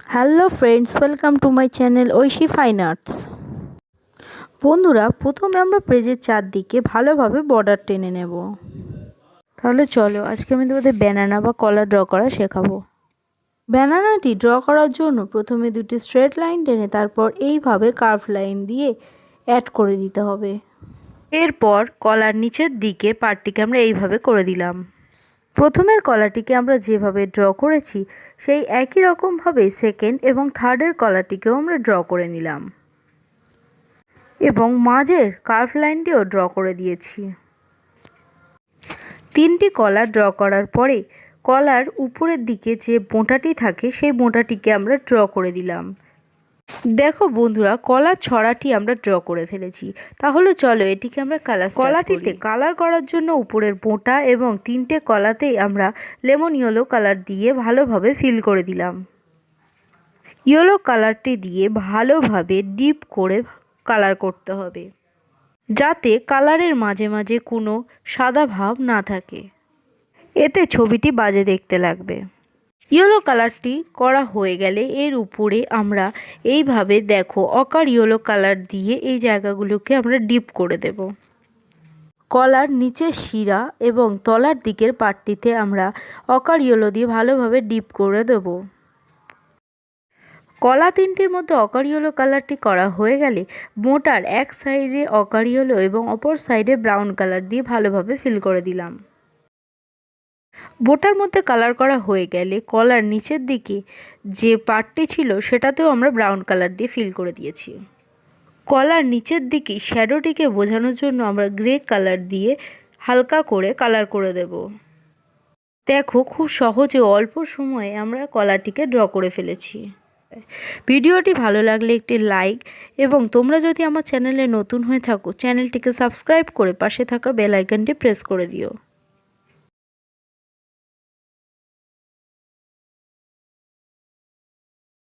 Hello friends, welcome to my channel Aishi fine arts. বন্ধুরা, প্রথমে আমরা পেজের চারদিকে ভালোভাবে বর্ডার টেনে নেব। তাহলে চলো আজকে আমি তোমাদের ব্যানানা বা কলা ড্র করা শেখাবো। ব্যানানাটি ড্র করার জন্য প্রথমে দুটি স্ট্রেট লাইন টেনে তারপর এইভাবে কার্ভ লাইন দিয়ে অ্যাড করে দিতে হবে। এরপর কলার নিচের দিকে পার্টটিকে আমরা এইভাবে করে দিলাম। প্রথমের কলাটিকে আমরা যেভাবে ড্র করেছি সেই একই রকমভাবে সেকেন্ড এবং থার্ডের কলাটিকেও আমরা ড্র করে নিলাম এবং মাঝের কার্ভ লাইনটিও ড্র করে দিয়েছি। তিনটি কলা ড্র করার পরে কলার উপরের দিকে যে বোঁটাটি থাকে সেই বোঁটাটিকে আমরা ড্র করে দিলাম। দেখো বন্ধুরা, কলার ছড়াটি আমরা ড্র করে ফেলেছি। তাহলে চলো এটিকে আমরা কলাটিতে কালার করার জন্য উপরের বোঁটা এবং তিনটে কলাতেই আমরা লেমন ইয়েলো কালার দিয়ে ভালোভাবে ফিল করে দিলাম। ইয়েলো কালারটি দিয়ে ভালোভাবে ডিপ করে কালার করতে হবে, যাতে কালারের মাঝে মাঝে কোনো সাদা ভাব না থাকে, এতে ছবিটি বাজে দেখতে লাগবে। ইয়েলো কালারটি করা হয়ে গেলে এর উপরে আমরা এইভাবে দেখো অকার ইয়েলো কালার দিয়ে এই জায়গাগুলোকে আমরা ডিপ করে দেব। কলার নিচের শিরা এবং তলার দিকের পাটটিতে আমরা অকার ইয়েলো দিয়ে ভালোভাবে ডিপ করে দেব। কলা তিনটির মধ্যে অকার ইয়েলো কালারটি করা হয়ে গেলে মোটার এক সাইডে অকার ইয়েলো এবং অপর সাইডে ব্রাউন কালার দিয়ে ভালোভাবে ফিল করে দিলাম। বোটার মধ্যে কালার করা হয়ে গেলে কলার নিচের দিকে যে পার্টটি ছিল সেটাতেও আমরা ব্রাউন কালার দিয়ে ফিল করে দিয়েছি। কলার নিচের দিকে শ্যাডোটিকে বোঝানোর জন্য আমরা গ্রে কালার দিয়ে হালকা করে কালার করে দেব। দেখো, খুব সহজে অল্প সময়ে আমরা কলাটিকে ড্র করে ফেলেছি। ভিডিওটি ভালো লাগলে একটি লাইক এবং তোমরা যদি আমার চ্যানেলে নতুন হয়ে থাকো চ্যানেলটিকে সাবস্ক্রাইব করে পাশে থাকা বেল আইকনটি প্রেস করে দিও।